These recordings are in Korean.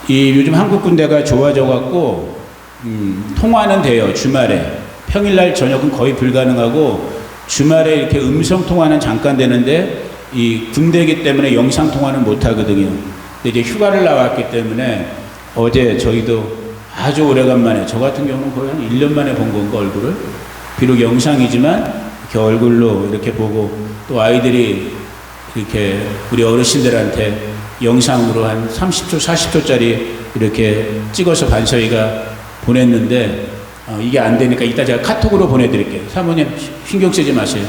이 요즘 한국 군대가 좋아져 갖고 통화는 돼요. 주말에 평일날 저녁은 거의 불가능하고 주말에 이렇게 음성 통화는 잠깐 되는데 이 군대이기 때문에 영상 통화는 못 하거든요. 근데 이제 휴가를 나왔기 때문에 어제 저희도 아주 오래간만에, 저 같은 경우는 거의 한 1년 만에 본 건가, 얼굴을. 비록 영상이지만 이렇게 얼굴로 이렇게 보고, 또 아이들이 이렇게 우리 어르신들한테 영상으로 한 30초, 40초짜리 이렇게 찍어서 반서희가 보냈는데, 이게 안 되니까 이따 제가 카톡으로 보내드릴게요. 사모님 신경 쓰지 마세요.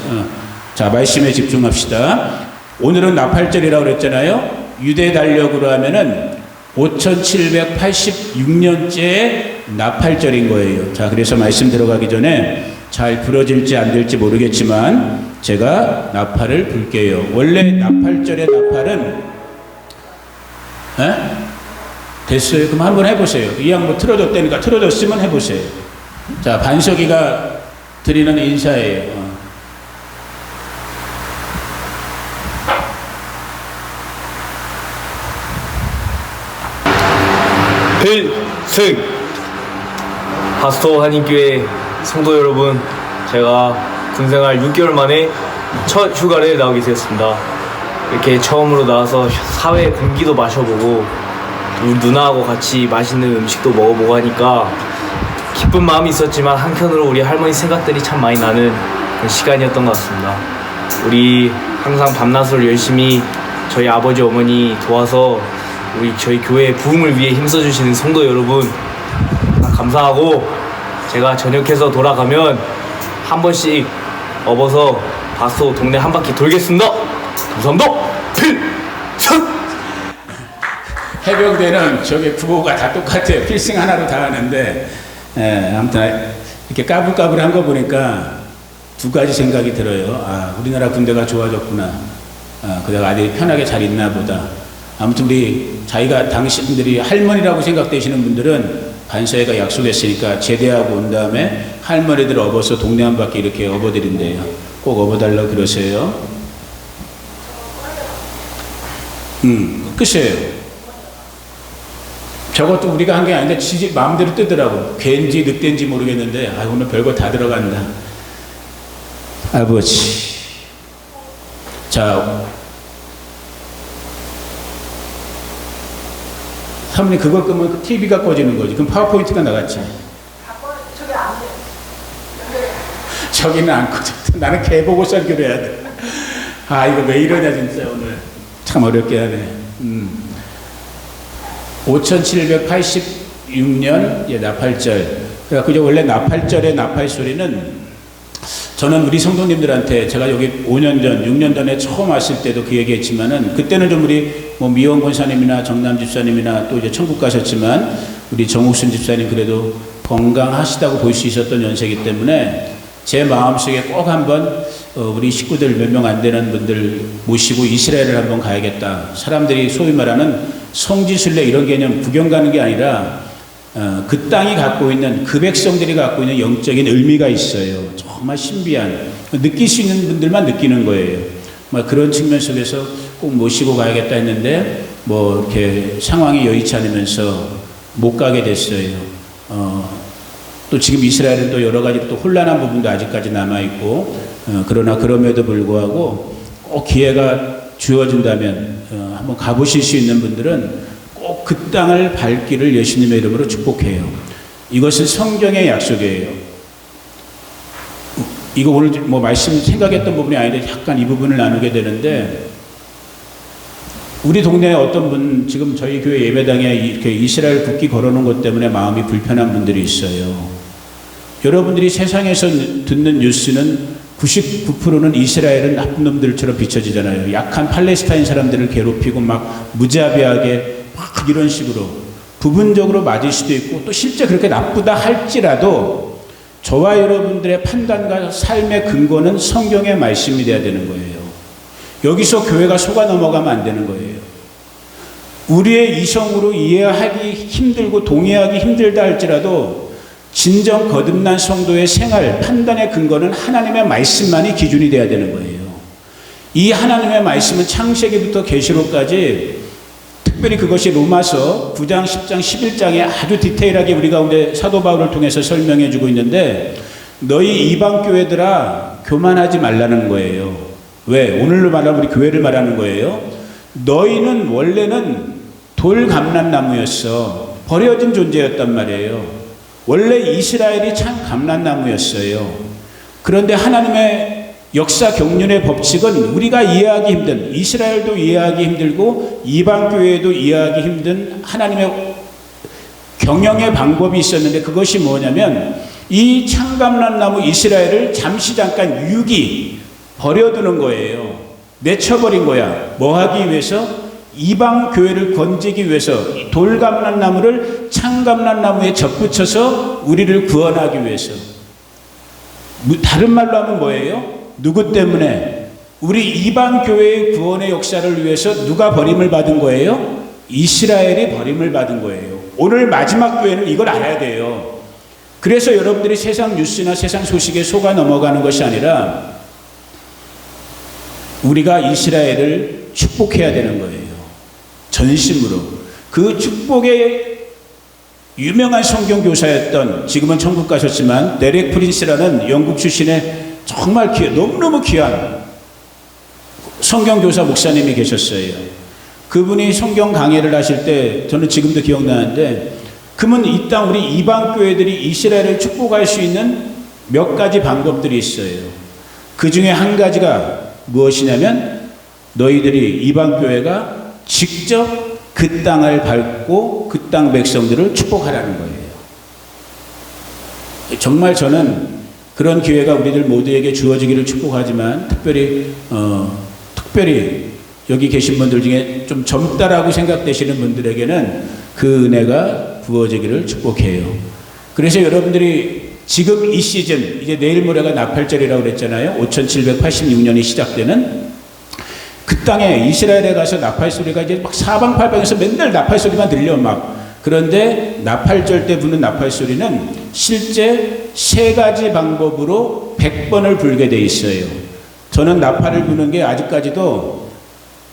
자, 말씀에 집중합시다. 오늘은 나팔절이라고 그랬잖아요. 유대 달력으로 하면은 5786년째 나팔절인 거예요. 자, 그래서 말씀 들어가기 전에 잘 부러질지 안 될지 모르겠지만 제가 나팔을 불게요. 원래 나팔절의 나팔은 됐어요. 그럼 한번 해보세요. 이 양뭐 틀어줬다니까 틀어줬으면 해보세요. 자, 반석이가 드리는 인사예요. 필승! 바스토 한인교회 성도 여러분, 제가 군생활 6개월 만에 첫 휴가를 나오게 되었습니다. 이렇게 처음으로 나와서 사회 공기도 마셔보고 우리 누나하고 같이 맛있는 음식도 먹어보고 하니까 기쁜 마음이 있었지만 한편으로 우리 할머니 생각들이 참 많이 나는 그런 시간이었던 것 같습니다. 우리 항상 밤낮으로 열심히 저희 아버지 어머니 도와서 우리 저희 교회의 부흥을 위해 힘써주시는 성도 여러분 감사하고, 제가 전역해서 돌아가면 한 번씩 업어서 바스토 동네 한 바퀴 돌겠습니다. 감사합니다. 필승! 해병대는 저게 부호가 다 똑같아요. 필승 하나로 다 하는데, 아무튼 이렇게 까불까불한 거 보니까 두 가지 생각이 들어요. 아, 우리나라 군대가 좋아졌구나. 그다가 아들이 편하게 잘 있나 보다. 아무튼 우리 자기가 당신들이 할머니라고 생각되시는 분들은 반서희가 약속했으니까 제대하고 온 다음에 할머니들 업어서 동네 한 바퀴 이렇게 업어드린대요. 꼭 업어달라고 그러세요. 끝이에요. 저것도 우리가 한 게 아닌데 지지 마음대로 뜨더라고. 개인지 늑대인지 모르겠는데 오늘 별거 다 들어간다. 아버지. 자, 사모님 그걸 끄면 TV가 꺼지는 거지. 그럼 파워포인트가 나갔지. 저기 안 돼. 저기는 안 꺼져. 나는 개 보고 설교를 해야 돼. 이거 왜 이러냐 진짜 오늘. 참 어렵게 하네. 5786년 나팔절. 그래서 원래 나팔절의 나팔 소리는, 저는 우리 성도님들한테 제가 여기 5년 전, 6년 전에 처음 왔을 때도 그 얘기했지만은, 그때는 좀 우리 미원 권사님이나 정남 집사님이나 또 이제 천국 가셨지만 우리 정옥순 집사님 그래도 건강하시다고 볼 수 있었던 연세이기 때문에 제 마음속에 꼭 한번 우리 식구들 몇 명 안 되는 분들 모시고 이스라엘을 한번 가야겠다. 사람들이 소위 말하는 성지순례 이런 개념 구경 가는 게 아니라 그 땅이 갖고 있는, 그 백성들이 갖고 있는 영적인 의미가 있어요. 정말 신비한, 느낄 수 있는 분들만 느끼는 거예요. 그런 측면 속에서 꼭 모시고 가야겠다 했는데 이렇게 상황이 여의치 않으면서 못 가게 됐어요. 또 지금 이스라엘은 또 여러 가지 또 혼란한 부분도 아직까지 남아있고, 그러나 그럼에도 불구하고 꼭 기회가 주어진다면 한번 가보실 수 있는 분들은 꼭 그 땅을 밟기를 예수님의 이름으로 축복해요. 이것은 성경의 약속이에요. 이거 오늘 말씀 생각했던 부분이 아닌데 약간 이 부분을 나누게 되는데, 우리 동네에 어떤 분 지금 저희 교회 예배당에 이렇게 이스라엘 국기 걸어놓은 것 때문에 마음이 불편한 분들이 있어요. 여러분들이 세상에서 듣는 뉴스는 99%는 이스라엘은 나쁜 놈들처럼 비춰지잖아요. 약한 팔레스타인 사람들을 괴롭히고 무자비하게 이런 식으로 부분적으로 맞을 수도 있고, 또 실제 그렇게 나쁘다 할지라도 저와 여러분들의 판단과 삶의 근거는 성경의 말씀이 돼야 되는 거예요. 여기서 교회가 속아 넘어가면 안 되는 거예요. 우리의 이성으로 이해하기 힘들고 동의하기 힘들다 할지라도 진정 거듭난 성도의 생활, 판단의 근거는 하나님의 말씀만이 기준이 돼야 되는 거예요. 이 하나님의 말씀은 창세기부터 계시록까지 특별히 그것이 로마서 9장, 10장, 11장에 아주 디테일하게 우리 가운데 사도 바울을 통해서 설명해 주고 있는데 너희 이방 교회들아 교만하지 말라는 거예요. 왜? 오늘로 말하면 우리 교회를 말하는 거예요. 너희는 원래는 돌 감람나무였어. 버려진 존재였단 말이에요. 원래 이스라엘이 참 감람나무였어요. 그런데 하나님의 역사 경륜의 법칙은 우리가 이해하기 힘든, 이스라엘도 이해하기 힘들고 이방 교회도 이해하기 힘든 하나님의 경영의 방법이 있었는데 그것이 뭐냐면 이 참감람나무 이스라엘을 잠깐 유기 버려두는 거예요. 내쳐버린 거야. 뭐 하기 위해서? 이방 교회를 건지기 위해서 돌감람나무를 참감람나무에 접붙여서 우리를 구원하기 위해서. 다른 말로 하면 뭐예요? 누구 때문에? 우리 이방 교회의 구원의 역사를 위해서 누가 버림을 받은 거예요? 이스라엘이 버림을 받은 거예요. 오늘 마지막 교회는 이걸 알아야 돼요. 그래서 여러분들이 세상 뉴스나 세상 소식에 속아 넘어가는 것이 아니라 우리가 이스라엘을 축복해야 되는 거예요. 전심으로. 그 축복의 유명한 성경교사였던, 지금은 천국 가셨지만 데렉 프린스라는 영국 출신의 정말 너무너무 귀한 성경교사 목사님이 계셨어요. 그분이 성경 강해를 하실 때 저는 지금도 기억나는데 그러면 이 땅 우리 이방 교회들이 이스라엘을 축복할 수 있는 몇 가지 방법들이 있어요. 그 중에 한 가지가 무엇이냐면 너희들이 이방 교회가 직접 그 땅을 밟고 그 땅 백성들을 축복하라는 거예요. 정말 저는 그런 기회가 우리들 모두에게 주어지기를 축복하지만 특별히 여기 계신 분들 중에 좀 젊다라고 생각되시는 분들에게는 그 은혜가 부어지기를 축복해요. 그래서 여러분들이 지금 이 시즌, 이제 내일 모레가 나팔절이라고 그랬잖아요. 5786년이 시작되는 그 땅에 이스라엘에 가서 나팔 소리가 이제 막 사방팔방에서 맨날 나팔 소리만 들려 막. 그런데 나팔절 때 부는 나팔 소리는 실제 3가지 방법으로 100번을 불게 돼 있어요. 저는 나팔을 부는 게 아직까지도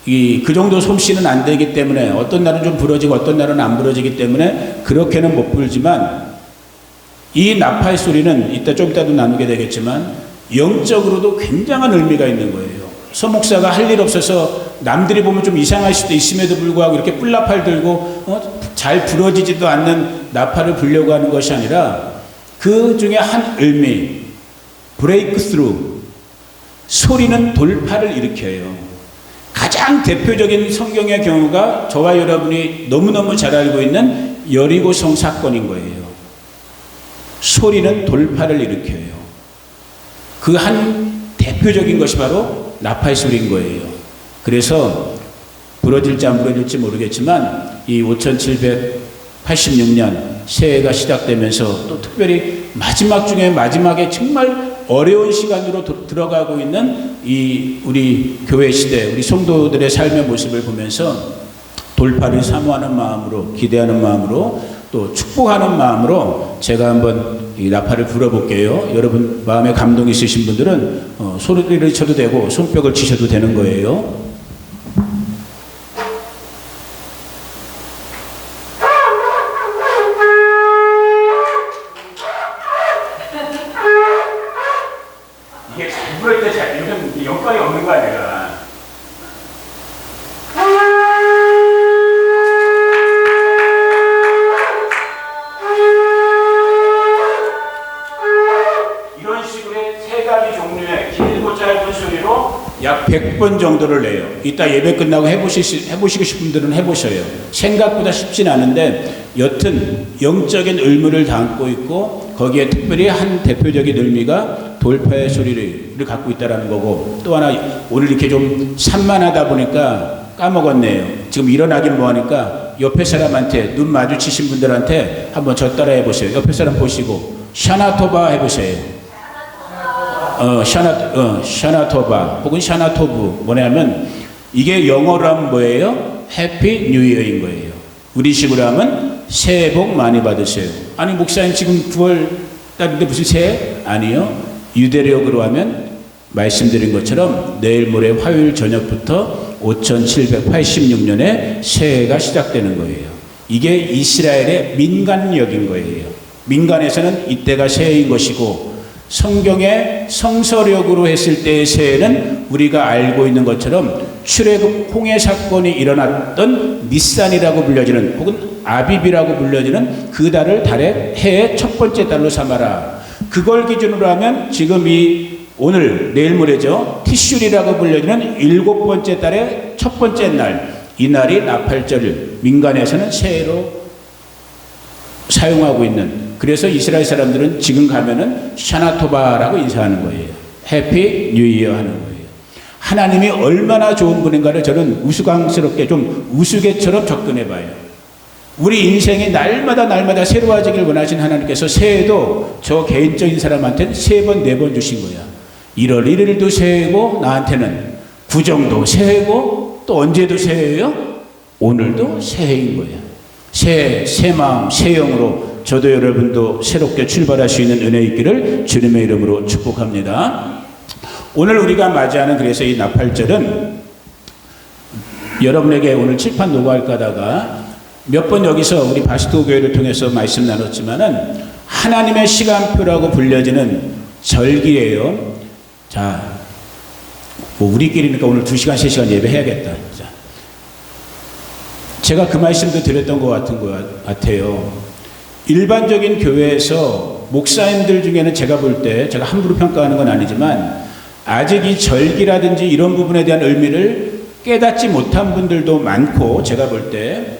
그 정도 솜씨는 안 되기 때문에 어떤 날은 좀 부러지고 어떤 날은 안 부러지기 때문에 그렇게는 못 불지만 이 나팔 소리는 좀 이따도 나누게 되겠지만 영적으로도 굉장한 의미가 있는 거예요. 서 목사가 할 일 없어서 남들이 보면 좀 이상할 수도 있음에도 불구하고 이렇게 뿔나팔 들고 잘 부러지지도 않는 나팔을 불려고 하는 것이 아니라 그 중에 한 의미, 브레이크 스루, 소리는 돌파를 일으켜요. 가장 대표적인 성경의 경우가 저와 여러분이 너무너무 잘 알고 있는 여리고성 사건인 거예요. 소리는 돌파를 일으켜요. 그 한 대표적인 것이 바로 나팔 소리인 거예요. 그래서 부러질지 안 부러질지 모르겠지만 이 5786년 새해가 시작되면서 또 특별히 마지막 중에 마지막에 정말 어려운 시간으로 들어가고 있는 이 우리 교회 시대, 우리 성도들의 삶의 모습을 보면서 돌파를 사모하는 마음으로, 기대하는 마음으로, 또 축복하는 마음으로 제가 한번 이 나팔을 불어볼게요. 여러분 마음에 감동이 있으신 분들은 소리를 쳐도 되고 손뼉을 치셔도 되는 거예요. 이게 잘 부를 때 요즘 여건이 없는 거야 내가. 약 100번 정도를 내요. 이따 예배 끝나고 해보시고 싶은 분들은 해보셔요. 생각보다 쉽진 않은데 여튼 영적인 의무를 담고 있고 거기에 특별히 한 대표적인 의미가 돌파의 소리를 갖고 있다는 거고, 또 하나 오늘 이렇게 좀 산만하다 보니까 까먹었네요. 지금 일어나긴 뭐하니까 옆에 사람한테, 눈 마주치신 분들한테 한번 저 따라 해보세요. 옆에 사람 보시고 샤나토바 해보세요. 샤나토바 혹은 샤나토브, 뭐냐면 이게 영어로 하면 뭐예요? 해피 뉴 이어인 거예요. 우리식으로 하면 새해 복 많이 받으세요. 아니 목사님 지금 9월 달인데 무슨 새해? 아니요. 유대력으로 하면 말씀드린 것처럼 내일 모레 화요일 저녁부터 5786년에 새해가 시작되는 거예요. 이게 이스라엘의 민간력인 거예요. 민간에서는 이때가 새해인 것이고, 성경의 성서력으로 했을 때의 새해는 우리가 알고 있는 것처럼 출애굽 홍해 사건이 일어났던 니산이라고 불려지는, 혹은 아비비라고 불려지는 그 달을 해의 첫 번째 달로 삼아라. 그걸 기준으로 하면 지금 오늘 내일 모레죠, 티슐이라고 불려지는 7번째 달의 첫 번째 날, 이 날이 나팔절, 민간에서는 새해로 사용하고 있는, 그래서 이스라엘 사람들은 지금 가면은 샤나토바라고 인사하는 거예요. 해피 뉴 이어 하는 거예요. 하나님이 얼마나 좋은 분인가를 저는 우스꽝스럽게 좀 우스개처럼 접근해 봐요. 우리 인생이 날마다 새로워지길 원하신 하나님께서 새해도 저 개인적인 사람한테는 3번, 4번 주신 거야. 1월 1일도 새해고, 나한테는 구정도 새해고, 또 언제도 새해예요? 오늘도 새해인 거야. 새 마음, 새 영으로 저도 여러분도 새롭게 출발할 수 있는 은혜 있기를 주님의 이름으로 축복합니다. 오늘 우리가 맞이하는 그래서 이 나팔절은 여러분에게 오늘 칠판 노고할까 하다가 몇 번 여기서 우리 바스토 교회를 통해서 말씀 나눴지만은 하나님의 시간표라고 불려지는 절기예요. 자, 뭐 우리끼리니까 오늘 2시간, 3시간 예배해야겠다. 자, 제가 그 말씀도 드렸던 것 같아요. 일반적인 교회에서 목사님들 중에는 제가 볼 때, 제가 함부로 평가하는 건 아니지만 아직 이 절기라든지 이런 부분에 대한 의미를 깨닫지 못한 분들도 많고, 제가 볼 때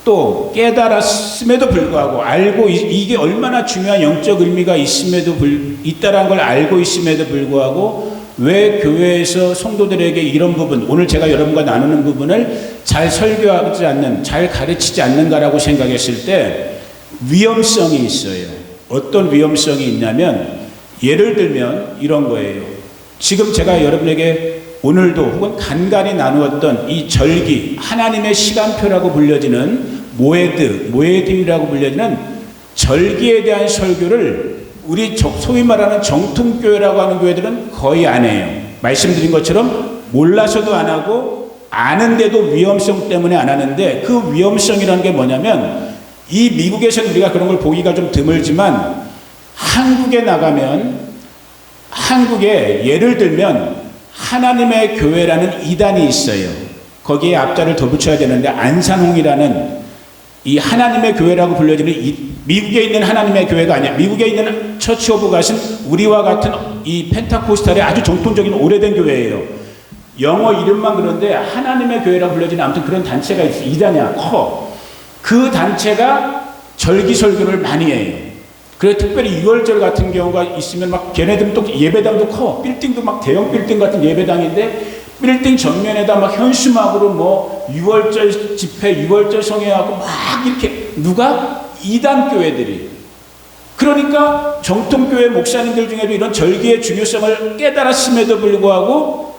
또 깨달았음에도 불구하고 알고 이게 얼마나 중요한 영적 의미가 있다라는 걸 알고 있음에도 불구하고 왜 교회에서 성도들에게 이런 부분, 오늘 제가 여러분과 나누는 부분을 잘 설교하지 않는, 잘 가르치지 않는가라고 생각했을 때 위험성이 있어요. 어떤 위험성이 있냐면, 예를 들면 이런 거예요. 지금 제가 여러분에게 오늘도 혹은 간간히 나누었던 이 절기, 하나님의 시간표라고 불려지는 모에딤이라고 불려지는 절기에 대한 설교를 우리 소위 말하는 정통교회라고 하는 교회들은 거의 안 해요. 말씀드린 것처럼 몰라서도 안 하고, 아는데도 위험성 때문에 안 하는데, 그 위험성이라는 게 뭐냐면, 이 미국에서는 우리가 그런 걸 보기가 좀 드물지만 한국에 나가면, 한국에 예를 들면 하나님의 교회라는 이단이 있어요. 거기에 앞자를 더 붙여야 되는데, 안산홍이라는 이 하나님의 교회라고 불려지는 미국에 있는 하나님의 교회가 아니야. 미국에 있는 처치 오브 갓은 우리와 같은 이 펜타코스탈의 아주 정통적인 오래된 교회예요. 영어 이름만 그런데 하나님의 교회라고 불려지는 아무튼 그런 단체가 있어. 이단이야. 커. 그 단체가 절기 설교를 많이 해요. 그래서 특별히 6월절 같은 경우가 있으면 막 걔네들은 또 예배당도 커. 빌딩도 막 대형 빌딩 같은 예배당인데, 빌딩 전면에다 막 현수막으로 뭐 6월절 집회, 6월절 성회하고 막 이렇게, 누가? 이단 교회들이. 그러니까 정통교회 목사님들 중에도 이런 절기의 중요성을 깨달았음에도 불구하고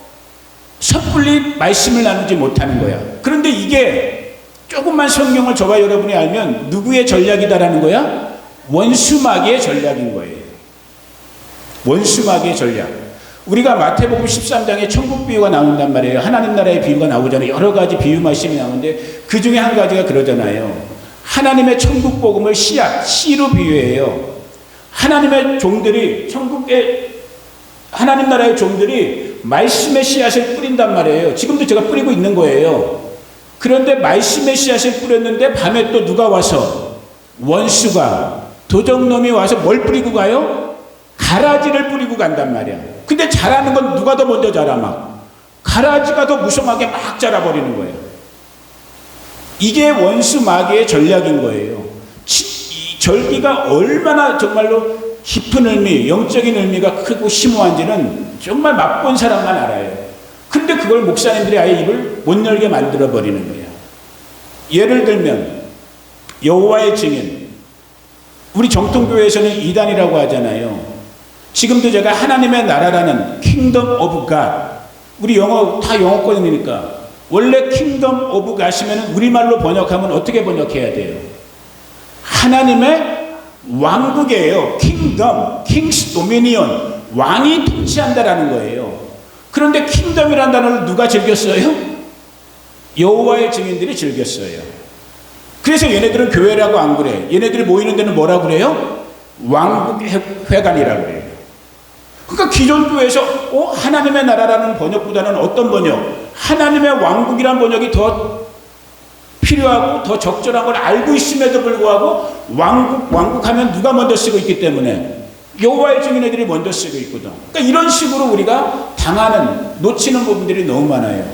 섣불리 말씀을 나누지 못하는 거야. 그런데 이게 조금만 성경을 저와 여러분이 알면 누구의 전략이다라는 거야? 원수마귀의 전략인 거예요. 원수마귀의 전략. 우리가 마태복음 13장에 천국 비유가 나온단 말이에요. 하나님 나라의 비유가 나오잖아요. 여러 가지 비유 말씀이 나오는데 그 중에 한 가지가 그러잖아요. 하나님의 천국 복음을 씨로 비유해요. 하나님의 종들이, 하나님 나라의 종들이 말씀의 씨앗을 뿌린단 말이에요. 지금도 제가 뿌리고 있는 거예요. 그런데 말씀의 씨앗을 뿌렸는데 밤에 또 누가 와서, 원수가, 도적놈이 와서 뭘 뿌리고 가요? 가라지를 뿌리고 간단 말이야. 근데 자라는 건 누가 더 먼저 자라? 막 가라지가 더 무성하게 막 자라버리는 거예요. 이게 원수 마귀의 전략인 거예요. 이 절기가 얼마나 정말로 깊은 의미, 영적인 의미가 크고 심오한지는 정말 맛본 사람만 알아요. 근데 그걸 목사님들이 아예 입을 못 열게 만들어 버리는 거예요. 예를 들면 여호와의 증인, 우리 정통교회에서는 이단이라고 하잖아요. 지금도 제가 하나님의 나라라는 킹덤 오브 갓, 우리 영어 다 영어권이니까 원래 킹덤 오브 갓이면 우리말로 번역하면 어떻게 번역해야 돼요? 하나님의 왕국이에요. 킹덤, 킹스 도미니언, 왕이 통치한다라는 거예요. 그런데 킹덤이라는 단어를 누가 즐겼어요? 여호와의 증인들이 즐겼어요. 그래서 얘네들은 교회라고 안 그래. 얘네들이 모이는 데는 뭐라 그래요? 왕국회관이라고 그래요. 그러니까 기존 교회에서 하나님의 나라라는 번역보다는 어떤 번역? 하나님의 왕국이라는 번역이 더 필요하고 더 적절한 걸 알고 있음에도 불구하고 왕국하면 누가 먼저 쓰고 있기 때문에 여호와의 증인들이 먼저 쓰고 있거든. 그러니까 이런 식으로 우리가 놓치는 부분들이 너무 많아요.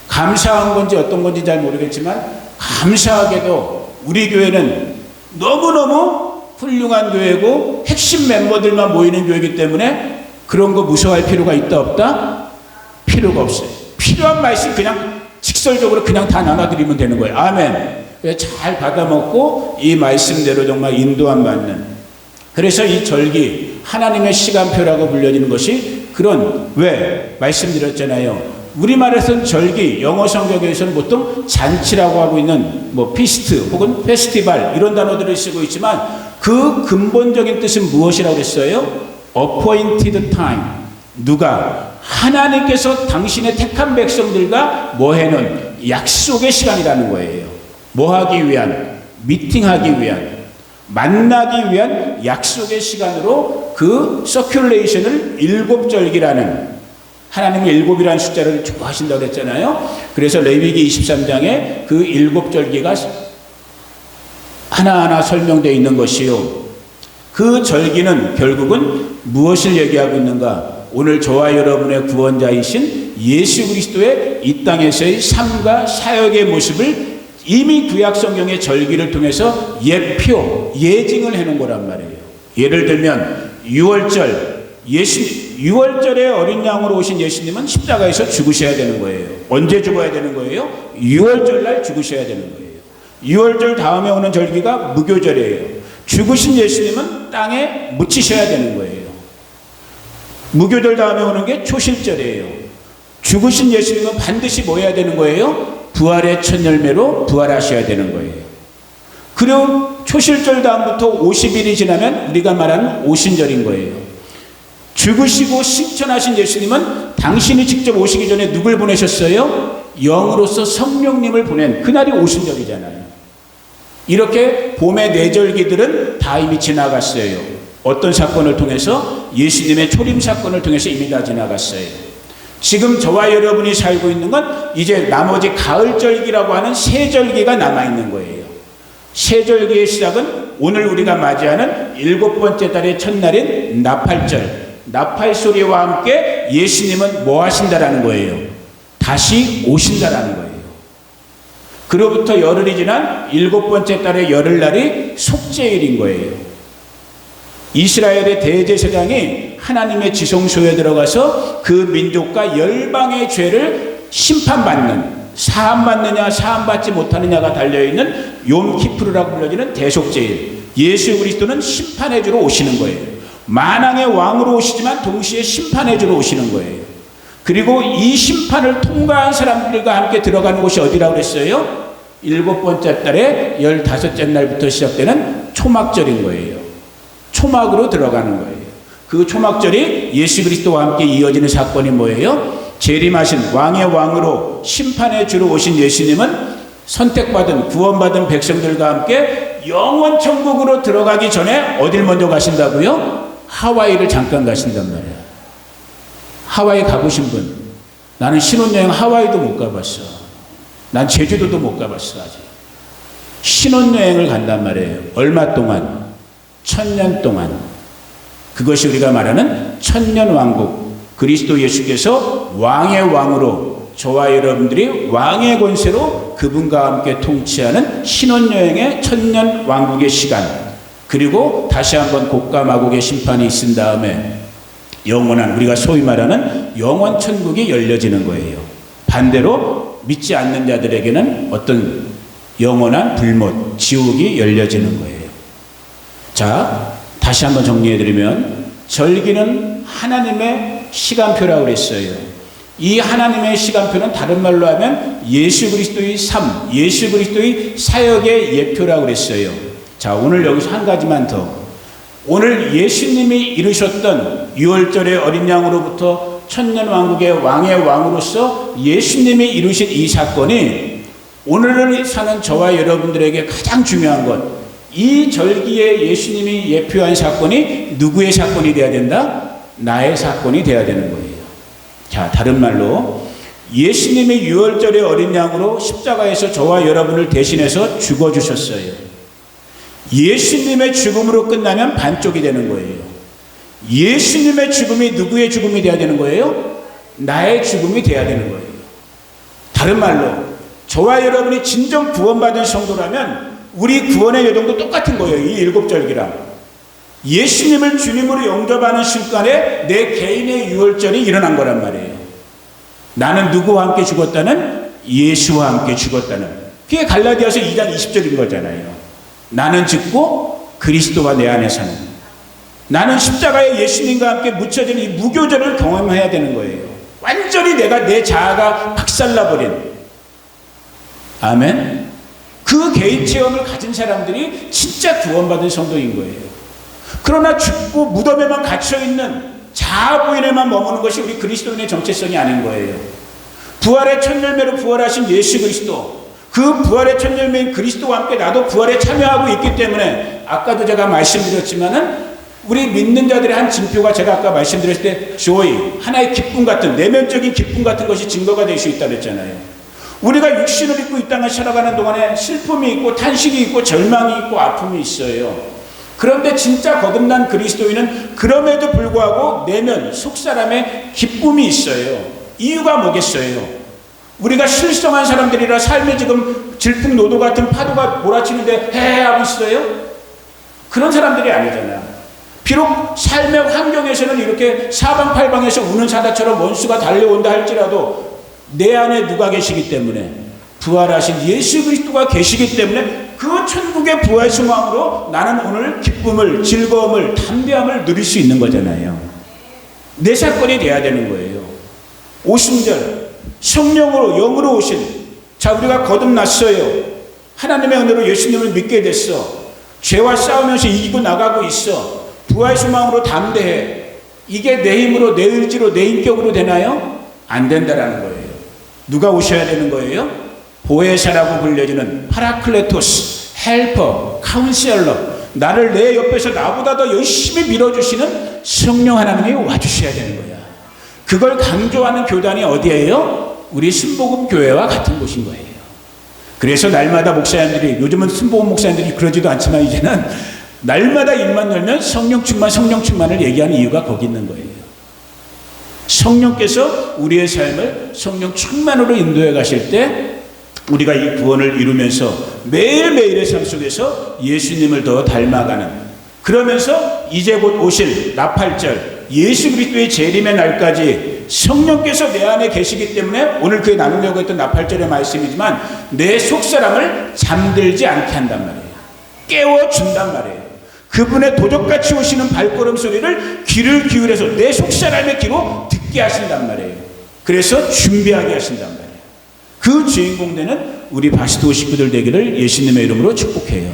감사한 건지 어떤 건지 잘 모르겠지만 감사하게도 우리 교회는 너무너무 훌륭한 교회고 핵심 멤버들만 모이는 교회이기 때문에 그런 거 무서워할 필요가 있다 없다? 필요가 없어요. 필요한 말씀 그냥 직설적으로 그냥 다 나눠드리면 되는 거예요. 아멘. 잘 받아먹고 이 말씀대로 정말 인도함 받는. 그래서 이 절기 하나님의 시간표라고 불려지는 것이 그런 왜 말씀드렸잖아요. 우리말에서는 절기, 영어 성경에서는 보통 잔치라고 하고 있는 피스트 혹은 페스티벌 이런 단어들을 쓰고 있지만 그 근본적인 뜻은 무엇이라고 했어요? appointed time. 누가? 하나님께서 당신의 택한 백성들과 뭐 해놓은 약속의 시간이라는 거예요. 뭐 하기 위한? 미팅하기 위한, 만나기 위한 약속의 시간으로 그 서큘레이션을 7절기라는 하나님이 7이라는 숫자를 좋아하신다고 그랬잖아요. 그래서 레위기 23장에 그 7절기가 하나하나 설명되어 있는 것이요. 그 절기는 결국은 무엇을 얘기하고 있는가? 오늘 저와 여러분의 구원자이신 예수 그리스도의 이 땅에서의 삶과 사역의 모습을 이미 구약성경의 절기를 통해서 예증을 해놓은 거란 말이에요. 예를 들면 6월절에 어린 양으로 오신 예수님은 십자가에서 죽으셔야 되는 거예요. 언제 죽어야 되는 거예요? 6월절 날 죽으셔야 되는 거예요. 6월절 다음에 오는 절기가 무교절이에요. 죽으신 예수님은 땅에 묻히셔야 되는 거예요. 무교절 다음에 오는 게 초실절이에요. 죽으신 예수님은 반드시 뭐 해야 되는 거예요? 부활의 첫 열매로 부활하셔야 되는 거예요. 그리고 초실절 다음부터 50일이 지나면 우리가 말하는 오신절인 거예요. 죽으시고 승천하신 예수님은 당신이 직접 오시기 전에 누굴 보내셨어요? 영으로서 성령님을 보낸 그날이 오신절이잖아요. 이렇게 봄의 내절기들은 다 이미 지나갔어요. 어떤 사건을 통해서? 예수님의 초림 사건을 통해서 이미 다 지나갔어요. 지금 저와 여러분이 살고 있는 건 이제 나머지 가을절기라고 하는 세절기가 남아있는 거예요. 세절기의 시작은 오늘 우리가 맞이하는 7번째 달의 첫날인 나팔절. 나팔소리와 함께 예수님은 뭐 하신다라는 거예요? 다시 오신다라는 거예요. 그로부터 열흘이 지난 7번째 달의 열흘날이 속죄일인 거예요. 이스라엘의 대제사장이 하나님의 지성소에 들어가서 그 민족과 열방의 죄를 심판받는, 사함받느냐 사함받지 못하느냐가 달려있는 욤키푸르라고 불려지는 대속죄일. 예수 그리스도는 심판해 주러 오시는 거예요. 만왕의 왕으로 오시지만 동시에 심판해 주러 오시는 거예요. 그리고 이 심판을 통과한 사람들과 함께 들어가는 곳이 어디라고 그랬어요? 7번째 달에 15째 날부터 시작되는 초막절인 거예요. 초막으로 들어가는 거예요. 그 초막절이 예수 그리스도와 함께 이어지는 사건이 뭐예요? 재림하신 왕의 왕으로 심판해 주러 오신 예수님은 선택받은 구원받은 백성들과 함께 영원 천국으로 들어가기 전에 어딜 먼저 가신다고요? 하와이를 잠깐 가신단 말이에요. 하와이 가보신 분? 나는 신혼여행 하와이도 못 가봤어. 난 제주도도 못 가봤어 아직. 신혼여행을 간단 말이에요. 얼마 동안? 1000년 동안. 그것이 우리가 말하는 천년왕국. 그리스도 예수께서 왕의 왕으로 저와 여러분들이 왕의 권세로 그분과 함께 통치하는 신혼여행의 천년왕국의 시간. 그리고 다시 한번 곡과 마곡의 심판이 있은 다음에 영원한 우리가 소위 말하는 영원 천국이 열려지는 거예요. 반대로 믿지 않는 자들에게는 어떤 영원한 불못, 지옥이 열려지는 거예요. 자, 다시 한번 정리해드리면 절기는 하나님의 시간표라고 그랬어요. 이 하나님의 시간표는 다른 말로 하면 예수 그리스도의 삶, 예수 그리스도의 사역의 예표라고 그랬어요. 자, 오늘 여기서 한 가지만 더. 오늘 예수님이 이루셨던 6월절의 어린 양으로부터 천년왕국의 왕의 왕으로서 예수님이 이루신 이 사건이 오늘을 사는 저와 여러분들에게 가장 중요한 것, 이 절기에 예수님이 예표한 사건이 누구의 사건이 되어야 된다? 나의 사건이 되어야 되는 거예요. 자, 다른 말로 예수님이 유월절의 어린 양으로 십자가에서 저와 여러분을 대신해서 죽어주셨어요. 예수님의 죽음으로 끝나면 반쪽이 되는 거예요. 예수님의 죽음이 누구의 죽음이 되어야 되는 거예요? 나의 죽음이 되어야 되는 거예요. 다른 말로 저와 여러분이 진정 구원받은 성도라면 우리 구원의 여정도 똑같은 거예요. 이 일곱 절기랑. 예수님을 주님으로 영접하는 순간에 내 개인의 유월절이 일어난 거란 말이에요. 나는 누구와 함께 죽었다는? 예수와 함께 죽었다는. 그게 갈라디아서 2장 20절인 거잖아요. 나는 죽고 그리스도가 내 안에 사는. 나는 십자가에 예수님과 함께 묻혀진 이 무교절을 경험해야 되는 거예요. 완전히 내 자아가 박살나버린. 아멘. 그 개인 체험을 가진 사람들이 진짜 구원받은 성도인 거예요. 그러나 죽고 무덤에만 갇혀있는 자아 부인에만 머무는 것이 우리 그리스도인의 정체성이 아닌 거예요. 부활의 첫 열매로 부활하신 예수 그리스도, 그 부활의 첫 열매인 그리스도와 함께 나도 부활에 참여하고 있기 때문에 아까도 제가 말씀드렸지만은 우리 믿는 자들의 한 징표가 제가 아까 말씀드렸을 때 joy, 하나의 기쁨 같은 내면적인 기쁨 같은 것이 증거가 될 수 있다고 했잖아요. 우리가 육신을 입고 이 땅을 살아가는 동안에 슬픔이 있고 탄식이 있고 절망이 있고 아픔이 있어요. 그런데 진짜 거듭난 그리스도인은 그럼에도 불구하고 내면 속사람의 기쁨이 있어요. 이유가 뭐겠어요? 우리가 실성한 사람들이라 삶에 지금 질풍노도 같은 파도가 몰아치는데 해하고 있어요? 그런 사람들이 아니잖아. 비록 삶의 환경에서는 이렇게 사방팔방에서 우는 사자처럼 원수가 달려온다 할지라도 내 안에 누가 계시기 때문에, 부활하신 예수 그리스도가 계시기 때문에 그 천국의 부활 소망으로 나는 오늘 기쁨을, 즐거움을, 담대함을 누릴 수 있는 거잖아요. 내 사건이 돼야 되는 거예요. 오순절 성령으로 영으로 오신, 자, 우리가 거듭났어요. 하나님의 은혜로 예수님을 믿게 됐어. 죄와 싸우면서 이기고 나가고 있어. 부활 소망으로 담대해. 이게 내 힘으로, 내 의지로, 내 인격으로 되나요? 안 된다라는 거예요. 누가 오셔야 되는 거예요? 보혜사라고 불려지는 파라클레토스, 헬퍼, 카운셀러, 나를 내 옆에서 나보다 더 열심히 밀어주시는 성령 하나님이 와주셔야 되는 거야. 그걸 강조하는 교단이 어디예요? 우리 순복음 교회와 같은 곳인 거예요. 그래서 날마다 목사님들이, 요즘은 순복음 목사님들이 그러지도 않지만 이제는 날마다 입만 열면 성령 충만을 얘기하는 이유가 거기 있는 거예요. 성령께서 우리의 삶을 성령 충만으로 인도해 가실 때 우리가 이 구원을 이루면서 매일매일의 삶 속에서 예수님을 더 닮아가는, 그러면서 이제 곧 오실 나팔절 예수 그리스도의 재림의 날까지 성령께서 내 안에 계시기 때문에 오늘 그에 나누려고 했던 나팔절의 말씀이지만 내 속사람을 잠들지 않게 한단 말이에요. 깨워준단 말이에요. 그분의 도적같이 오시는 발걸음 소리를 귀를 기울여서 내 속사람의 귀로 듣게 하신단 말이에요. 그래서 준비하게 하신단 말이에요. 그 주인공 되는 우리 바시도 식구들 되기를 예수님의 이름으로 축복해요.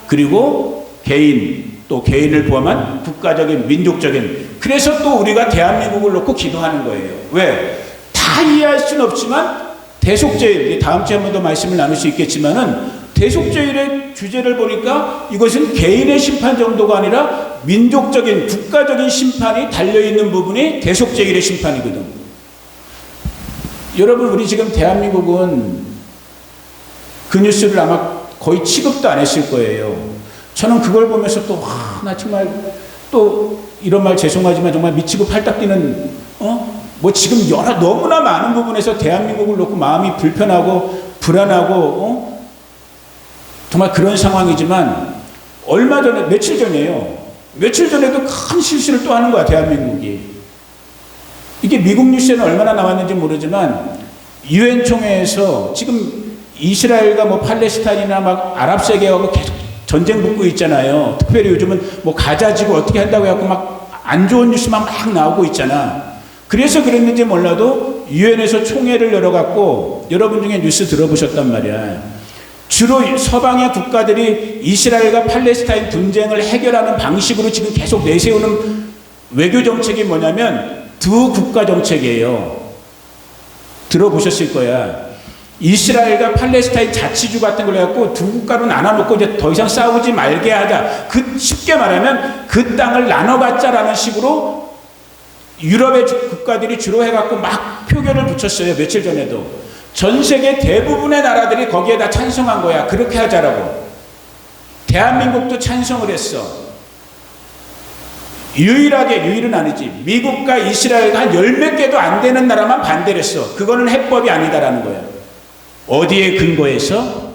그리고 개인, 또 개인을 포함한 국가적인, 민족적인, 그래서 또 우리가 대한민국을 놓고 기도하는 거예요. 왜? 다 이해할 수는 없지만 대속죄일, 다음 주에 한 번 더 말씀을 나눌 수 있겠지만은 대속죄일의 주제를 보니까 이것은 개인의 심판 정도가 아니라 민족적인, 국가적인 심판이 달려있는 부분이 대속죄일의 심판이거든. 여러분, 우리 지금 대한민국은 그 뉴스를 아마 거의 취급도 안 했을 거예요. 저는 그걸 보면서 또, 나 정말 또 이런 말 죄송하지만 정말 미치고 팔딱 뛰는, 뭐 지금 너무나 많은 부분에서 대한민국을 놓고 마음이 불편하고 불안하고, 정말 그런 상황이지만 얼마 전에, 며칠 전에도 큰 실수를 또 하는 거야, 대한민국이. 이게 미국 뉴스에는 얼마나 나왔는지 모르지만 유엔 총회에서 지금 이스라엘과 뭐 팔레스타인이나 막 아랍 세계하고 계속 전쟁 붙고 있잖아요. 특별히 요즘은 뭐 가자 지구 어떻게 한다고 해갖고 막 안 좋은 뉴스만 막 나오고 있잖아. 그래서 그랬는지 몰라도 유엔에서 총회를 열어갖고 여러분 중에 뉴스 들어보셨단 말이야. 주로 서방의 국가들이 이스라엘과 팔레스타인 분쟁을 해결하는 방식으로 지금 계속 내세우는 외교 정책이 뭐냐면 두 국가 정책이에요. 들어보셨을 거야. 이스라엘과 팔레스타인 자치주 같은 걸 해갖고 두 국가로 나눠놓고 이제 더 이상 싸우지 말게 하자. 쉽게 말하면 그 땅을 나눠 갖자라는 식으로 유럽의 국가들이 주로 해갖고 막 표결을 붙였어요. 며칠 전에도. 전 세계 대부분의 나라들이 거기에 다 찬성한 거야. 그렇게 하자라고. 대한민국도 찬성을 했어. 유일은 아니지. 미국과 이스라엘과 한 열 몇 개도 안 되는 나라만 반대를 했어. 그거는 해법이 아니다라는 거야. 어디에 근거해서?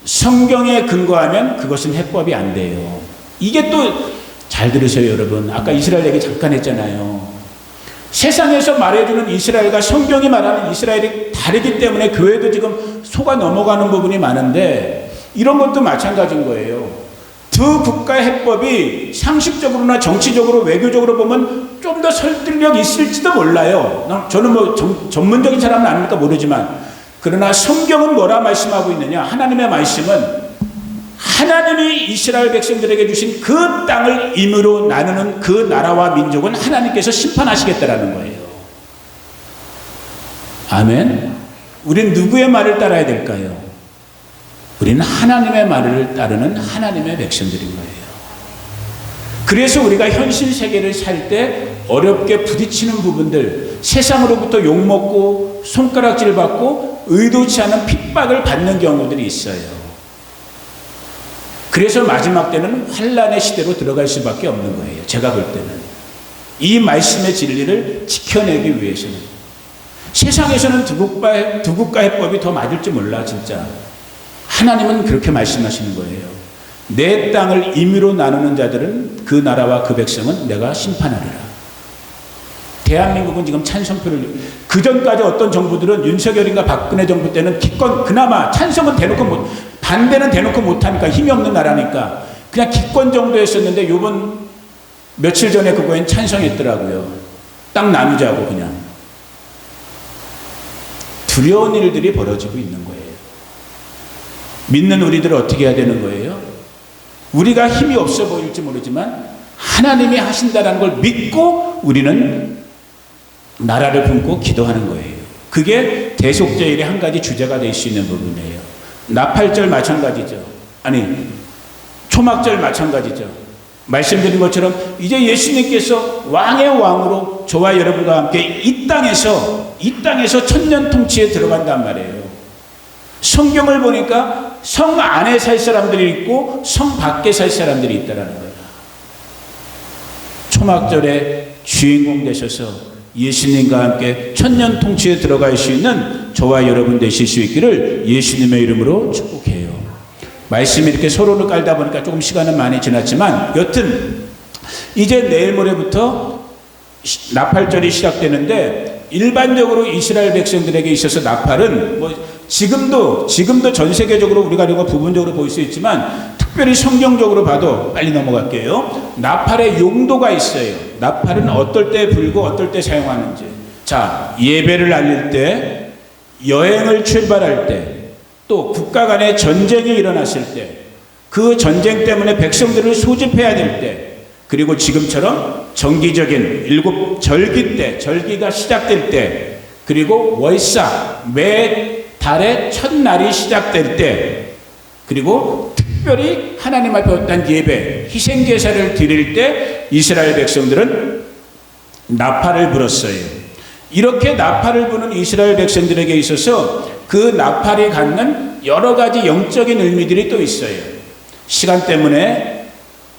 성경에 근거하면 그것은 해법이 안 돼요. 이게 또 잘 들으세요, 여러분. 아까 이스라엘 얘기 잠깐 했잖아요. 세상에서 말해주는 이스라엘과 성경이 말하는 이스라엘이 다르기 때문에 교회도 지금 속아 넘어가는 부분이 많은데 이런 것도 마찬가지인 거예요. 두 국가 해법이 상식적으로나 정치적으로 외교적으로 보면 좀 더 설득력 있을지도 몰라요. 저는 뭐 전문적인 사람은 아니니까 모르지만 그러나 성경은 뭐라 말씀하고 있느냐? 하나님의 말씀은 하나님이 이스라엘 백성들에게 주신 그 땅을 임의로 나누는 그 나라와 민족은 하나님께서 심판하시겠다라는 거예요. 아멘. 우린 누구의 말을 따라야 될까요? 우리는 하나님의 말을 따르는 하나님의 백성들인 거예요. 그래서 우리가 현실 세계를 살 때 어렵게 부딪히는 부분들, 세상으로부터 욕먹고 손가락질 받고 의도치 않은 핍박을 받는 경우들이 있어요. 그래서 마지막 때는 환란의 시대로 들어갈 수밖에 없는 거예요. 제가 볼 때는. 이 말씀의 진리를 지켜내기 위해서는. 세상에서는 두 국가 해법이 더 맞을지 몰라 진짜. 하나님은 그렇게 말씀하시는 거예요. 내 땅을 임의로 나누는 자들은 그 나라와 그 백성은 내가 심판하리라. 대한민국은 지금 찬성표를, 그전까지 어떤 정부들은 윤석열인가 박근혜 정부 때는 기권, 그나마 찬성은 대놓고 반대는 대놓고 못하니까 힘이 없는 나라니까 그냥 기권 정도 했었는데 요번 며칠 전에 그거엔 찬성했더라고요. 땅 나누자고 그냥. 두려운 일들이 벌어지고 있는 거예요. 믿는 우리들은 어떻게 해야 되는 거예요? 우리가 힘이 없어 보일지 모르지만 하나님이 하신다는 걸 믿고 우리는 나라를 품고 기도하는 거예요. 그게 대속제일의 한 가지 주제가 될 수 있는 부분이에요. 나팔절 마찬가지죠. 아니 초막절 마찬가지죠. 말씀드린 것처럼 이제 예수님께서 왕의 왕으로 저와 여러분과 함께 이 땅에서 천년 통치에 들어간단 말이에요. 성경을 보니까 성 안에 살 사람들이 있고 성 밖에 살 사람들이 있다라는 거예요. 초막절에 주인공 되셔서 예수님과 함께 천년 통치에 들어갈 수 있는 저와 여러분 되실 수 있기를 예수님의 이름으로 축복해요. 말씀이 이렇게 서론을 깔다 보니까 조금 시간은 많이 지났지만 여튼 이제 내일 모레부터 나팔절이 시작되는데 일반적으로 이스라엘 백성들에게 있어서 나팔은 뭐 지금도 전 세계적으로 우리가 이거 부분적으로 볼 수 있지만 특별히 성경적으로 봐도 빨리 넘어갈게요. 나팔의 용도가 있어요. 나팔은 어떨 때 불고 어떨 때 사용하는지. 자, 예배를 알릴 때, 여행을 출발할 때, 또 국가 간에 전쟁이 일어났을 때, 그 전쟁 때문에 백성들을 소집해야 될 때, 그리고 지금처럼 정기적인 일곱 절기 때, 절기가 시작될 때, 그리고 월사, 매 달의 첫날이 시작될 때, 그리고 특별히 하나님 앞에 어떤 예배, 희생제사를 드릴 때 이스라엘 백성들은 나팔을 불었어요. 이렇게 나팔을 부는 이스라엘 백성들에게 있어서 그 나팔이 갖는 여러 가지 영적인 의미들이 또 있어요. 시간 때문에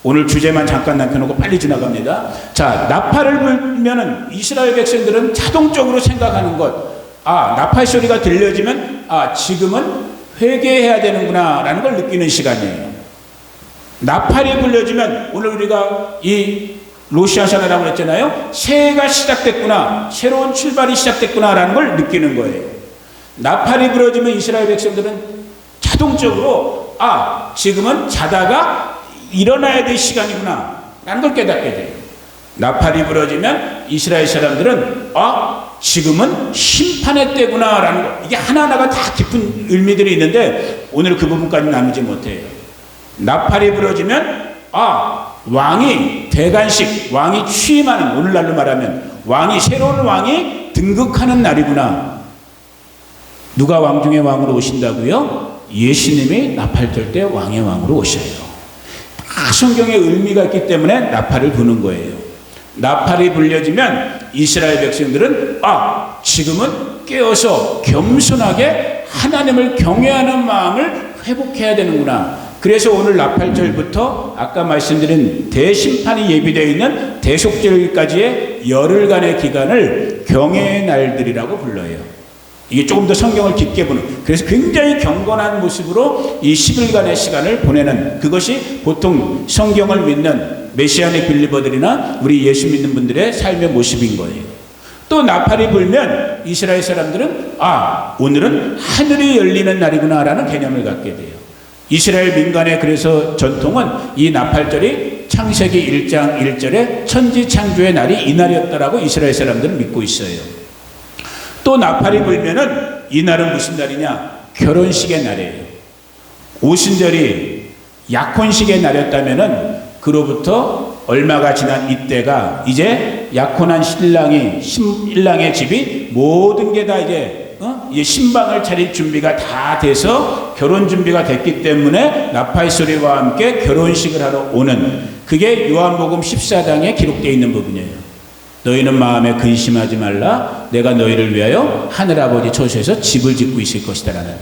오늘 주제만 잠깐 남겨놓고 빨리 지나갑니다. 자, 나팔을 불면은 이스라엘 백성들은 자동적으로 생각하는 것, 나팔 소리가 들려지면 지금은 회개해야 되는구나 라는 걸 느끼는 시간이에요. 나팔이 불려지면 오늘 우리가 이 로시아샤나라고 했잖아요. 새해가 시작됐구나, 새로운 출발이 시작됐구나 라는 걸 느끼는 거예요. 나팔이 불어지면 이스라엘 백성들은 자동적으로 지금은 자다가 일어나야 될 시간이구나 라는 걸 깨닫게 돼요. 나팔이 불어지면 이스라엘 사람들은 지금은 심판의 때구나 라는 거, 이게 하나하나가 다 깊은 의미들이 있는데 오늘 그 부분까지 나누지 못해요. 나팔이 불어지면 왕이 대관식, 왕이 취임하는, 오늘날로 말하면 새로운 왕이 등극하는 날이구나. 누가 왕 중에 왕으로 오신다고요? 예수님이 나팔 때 왕의 왕으로 오셔요. 성경에 의미가 있기 때문에 나팔을 부는 거예요. 나팔이 불려지면 이스라엘 백성들은 지금은 깨어서 겸손하게 하나님을 경외하는 마음을 회복해야 되는구나. 그래서 오늘 나팔절부터 아까 말씀드린 대심판이 예비되어 있는 대속절까지의 열흘간의 기간을 경외의 날들이라고 불러요. 이게 조금 더 성경을 깊게 보는, 그래서 굉장히 경건한 모습으로 이 10일간의 시간을 보내는, 그것이 보통 성경을 믿는 메시아닉 빌리버들이나 우리 예수 믿는 분들의 삶의 모습인 거예요. 또 나팔이 불면 이스라엘 사람들은 오늘은 하늘이 열리는 날이구나 라는 개념을 갖게 돼요. 이스라엘 민간의 그래서 전통은 이 나팔절이 창세기 1장 1절에 천지 창조의 날이 이날이었다라고 이스라엘 사람들은 믿고 있어요. 또 나팔이 불면은 이날은 무슨 날이냐? 결혼식의 날이에요. 오순절이 약혼식의 날이었다면은 그로부터 얼마가 지난 이때가 이제 약혼한 신랑의 집이 모든 게 다 이제 신방을 차릴 준비가 다 돼서 결혼 준비가 됐기 때문에 나팔 소리와 함께 결혼식을 하러 오는, 그게 요한복음 14장에 기록되어 있는 부분이에요. 너희는 마음에 근심하지 말라. 내가 너희를 위하여 하늘아버지 처소에서 집을 짓고 있을 것이다 라는.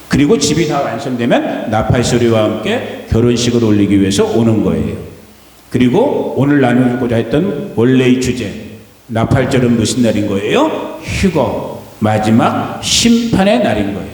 그리고 집이 다 완성되면 나팔 소리와 함께 결혼식을 올리기 위해서 오는 거예요. 그리고 오늘 나누고자 했던 원래의 주제, 나팔절은 무슨 날인 거예요? 휴거, 마지막 심판의 날인 거예요.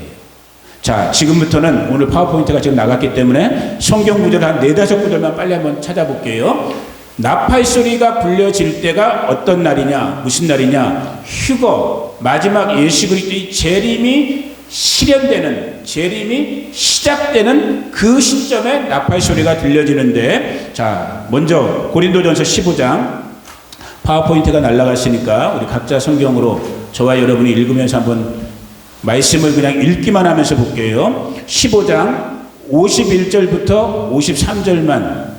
자, 지금부터는 오늘 파워포인트가 지금 나갔기 때문에 성경 구절 한 4-5구절만 빨리 한번 찾아볼게요. 나팔 소리가 불려질 때가 어떤 날이냐, 무슨 날이냐? 휴거, 마지막 예수 그리스도의 재림이 실현되는, 재림이 시작되는 그 시점에 나팔 소리가 들려지는데, 자, 먼저 고린도전서 15장, 파워포인트가 날아갔으니까 우리 각자 성경으로 저와 여러분이 읽으면서 한번 말씀을 그냥 읽기만 하면서 볼게요. 15장 51절부터 53절만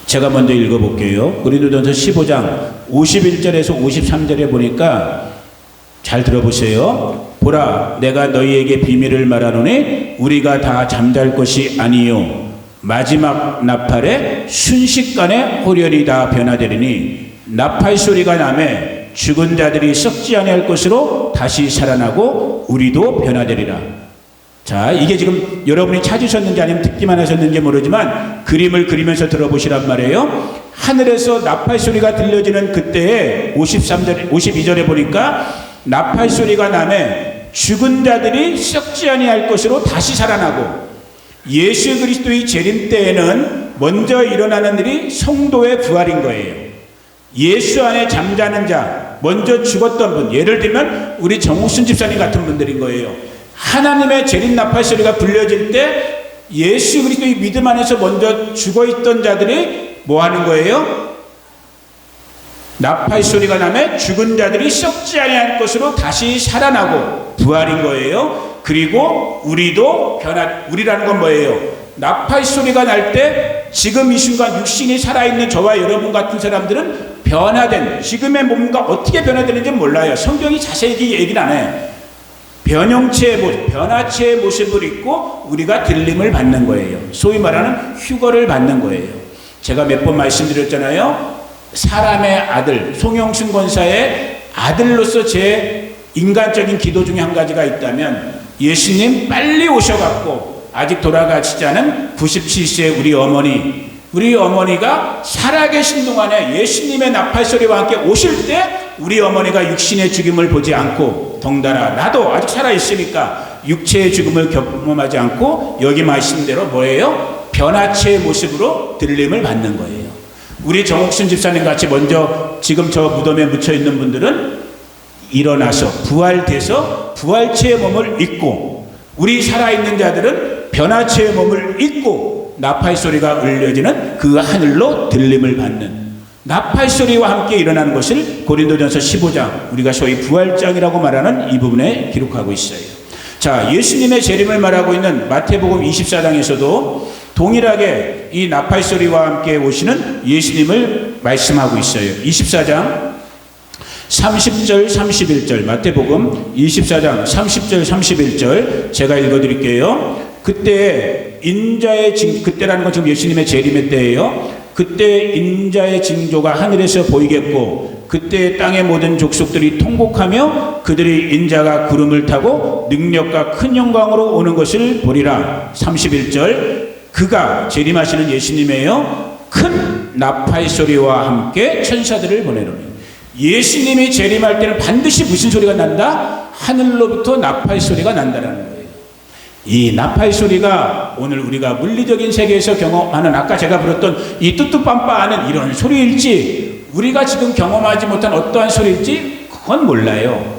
제가 먼저 읽어볼게요. 고린도전서 15장 51절에서 53절에 보니까 잘 들어보세요. 보라, 내가 너희에게 비밀을 말하노니 우리가 다 잠잘 것이 아니요 마지막 나팔에 순식간에 호련이 다 변화되리니 나팔 소리가 나매 죽은 자들이 썩지 아니할 것으로 다시 살아나고 우리도 변화되리라. 자, 이게 지금 여러분이 찾으셨는지 아니면 듣기만 하셨는지 모르지만 그림을 그리면서 들어보시란 말이에요. 하늘에서 나팔 소리가 들려지는 그때에 52절에 보니까 나팔 소리가 나매 죽은 자들이 썩지 아니할 것으로 다시 살아나고, 예수 그리스도의 재림 때에는 먼저 일어나는 일이 성도의 부활인 거예요. 예수 안에 잠자는 자, 먼저 죽었던 분, 예를 들면 우리 정옥순 집사님 같은 분들인 거예요. 하나님의 재림 나팔 소리가 불려질 때 예수 그리스도의 믿음 안에서 먼저 죽어있던 자들이 뭐 하는 거예요? 나팔 소리가 나면 죽은 자들이 썩지 아니할 것으로 다시 살아나고 부활인 거예요. 그리고 우리도 우리라는 건 뭐예요? 나팔 소리가 날 때 지금 이 순간 육신이 살아있는 저와 여러분 같은 사람들은 변화된, 지금의 몸과 어떻게 변화되는지 몰라요. 성경이 자세히 얘기를 안 해요. 변형체의 모습, 변화체의 모습을 입고 우리가 들림을 받는 거예요. 소위 말하는 휴거를 받는 거예요. 제가 몇 번 말씀드렸잖아요. 사람의 아들, 송영순 권사의 아들로서 제 인간적인 기도 중에 한 가지가 있다면, 예수님 빨리 오셔갖고 아직 돌아가시지 않은 97세 우리 어머니가 살아계신 동안에 예수님의 나팔소리와 함께 오실 때 우리 어머니가 육신의 죽음을 보지 않고, 덩달아 나도 아직 살아있으니까 육체의 죽음을 경험하지 않고 여기 말씀대로 뭐예요? 변화체의 모습으로 들림을 받는 거예요. 우리 정옥순 집사님 같이 먼저 지금 저 무덤에 묻혀있는 분들은 일어나서 부활돼서 부활체의 몸을 입고, 우리 살아있는 자들은 변화체의 몸을 입고 나팔 소리가 울려지는 그 하늘로 들림을 받는, 나팔 소리와 함께 일어나는 것을 고린도전서 15장, 우리가 소위 부활장이라고 말하는 이 부분에 기록하고 있어요. 자, 예수님의 재림을 말하고 있는 마태복음 24장에서도 동일하게 이 나팔 소리와 함께 오시는 예수님을 말씀하고 있어요. 24장 30절 31절 마태복음 24장 30절 31절 제가 읽어드릴게요. 그때 인자의 그때라는 건 지금 예수님의 재림의 때예요. 그때 인자의 징조가 하늘에서 보이겠고 그때 땅의 모든 족속들이 통곡하며 그들이 인자가 구름을 타고 능력과 큰 영광으로 오는 것을 보리라. 31절 그가 재림하시는 예수님이에요. 큰 나팔 소리와 함께 천사들을 보내노니. 예수님이 재림할 때는 반드시 무슨 소리가 난다? 하늘로부터 나팔 소리가 난다는 거예요. 이 나팔 소리가 오늘 우리가 물리적인 세계에서 경험하는 아까 제가 불렀던 이 뚜뚜빰빠하는 이런 소리일지 우리가 지금 경험하지 못한 어떠한 소리일지 그건 몰라요.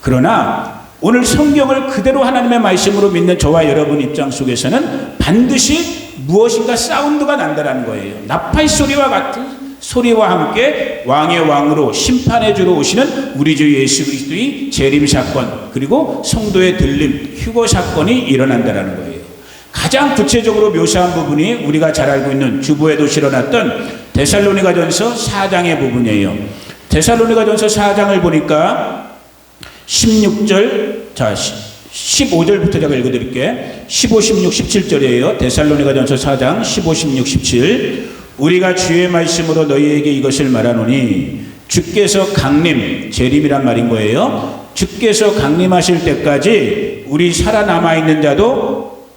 그러나 오늘 성경을 그대로 하나님의 말씀으로 믿는 저와 여러분 입장 속에서는 반드시 무엇인가 사운드가 난다는 거예요. 나팔 소리와 같은 소리와 함께 왕의 왕으로 심판해 주러 오시는 우리 주 예수 그리스도의 재림 사건 그리고 성도의 들림 휴거 사건이 일어난다는 거예요. 가장 구체적으로 묘사한 부분이 우리가 잘 알고 있는 주보에도 실어놨던 데살로니가전서 4장의 부분이에요. 데살로니가전서 4장을 보니까 16절 15절부터 제가 읽어드릴게요. 15, 16, 17절이에요. 데살로니가전서 4장 15, 16, 17 우리가 주의 말씀으로 너희에게 이것을 말하노니 주께서 강림, 재림이란 말인 거예요. 주께서 강림하실 때까지 우리 살아남아있는 자도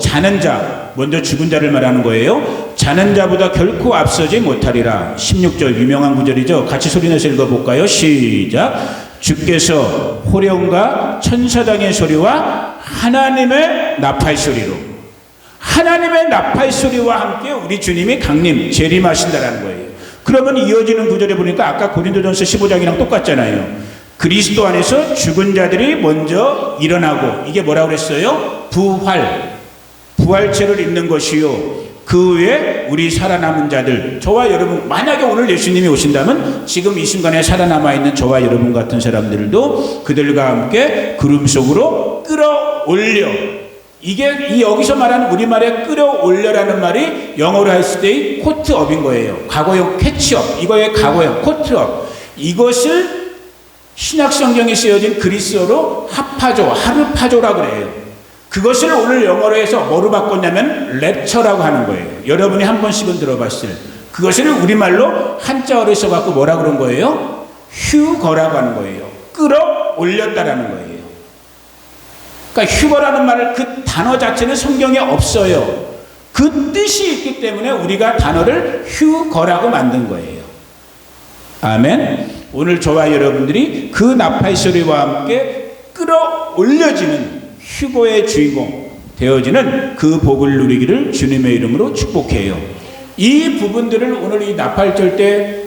자는 자, 먼저 죽은 자를 말하는 거예요. 자는 자보다 결코 앞서지 못하리라. 16절 유명한 구절이죠. 같이 소리내서 읽어볼까요? 시작. 주께서 호령과 천사장의 소리와 하나님의 나팔 소리로 하나님의 나팔 소리와 함께 우리 주님이 강림, 재림하신다는 거예요. 그러면 이어지는 구절에 보니까 아까 고린도전서 15장이랑 똑같잖아요. 그리스도 안에서 죽은 자들이 먼저 일어나고 이게 뭐라고 그랬어요? 부활체를 입는 것이요. 그 후에 우리 살아남은 자들 저와 여러분 만약에 오늘 예수님이 오신다면 지금 이 순간에 살아남아 있는 저와 여러분 같은 사람들도 그들과 함께 구름 속으로 끌어올려 이게 여기서 말하는 우리말의 끌어올려라는 말이 영어로 했을 때의 코트업인 거예요. 과거형 캐치업 이거의 과거형 코트업 이것을 신약성경에 쓰여진 그리스어로 하르파조라고 그래요. 그것을 오늘 영어로 해서 뭐로 바꿨냐면 랩처라고 하는 거예요. 여러분이 한 번씩은 들어봤을 그것을 우리말로 한자어로 써갖고 뭐라 그런 거예요? 휴거라고 하는 거예요. 끌어올렸다라는 거예요. 그러니까 휴거라는 말을 그 단어 자체는 성경에 없어요. 그 뜻이 있기 때문에 우리가 단어를 휴거라고 만든 거예요. 아멘. 오늘 저와 여러분들이 그 나팔 소리와 함께 끌어올려지는 휴거의 주인공 되어지는 그 복을 누리기를 주님의 이름으로 축복해요. 이 부분들을 오늘 이 나팔절 때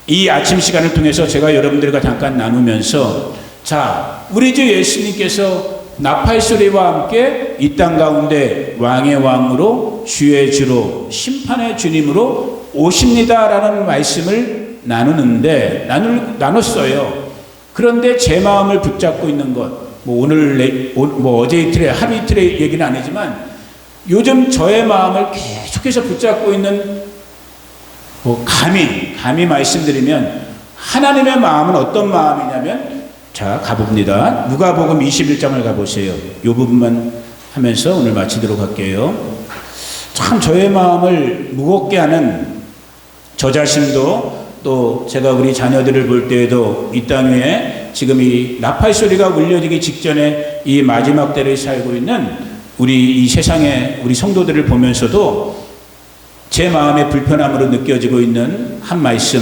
이 아침 시간을 통해서 제가 여러분들과 잠깐 나누면서 자, 우리 주 예수님께서 나팔 소리와 함께 이 땅 가운데 왕의 왕으로 주의 주로 심판의 주님으로 오십니다라는 말씀을 나눴어요. 그런데 제 마음을 붙잡고 있는 것 어제 이틀에 하루 이틀의 얘기는 아니지만 요즘 저의 마음을 계속해서 붙잡고 있는 감히 말씀드리면 하나님의 마음은 어떤 마음이냐면 자 가봅니다. 누가복음 21장을 가보세요. 이 부분만 하면서 오늘 마치도록 할게요. 참 저의 마음을 무겁게 하는 저 자신도 또 제가 우리 자녀들을 볼 때에도 이 땅 위에 지금 이 나팔 소리가 울려지기 직전에 이 마지막 때를 살고 있는 우리 이 세상의 우리 성도들을 보면서도 제 마음의 불편함으로 느껴지고 있는 한 말씀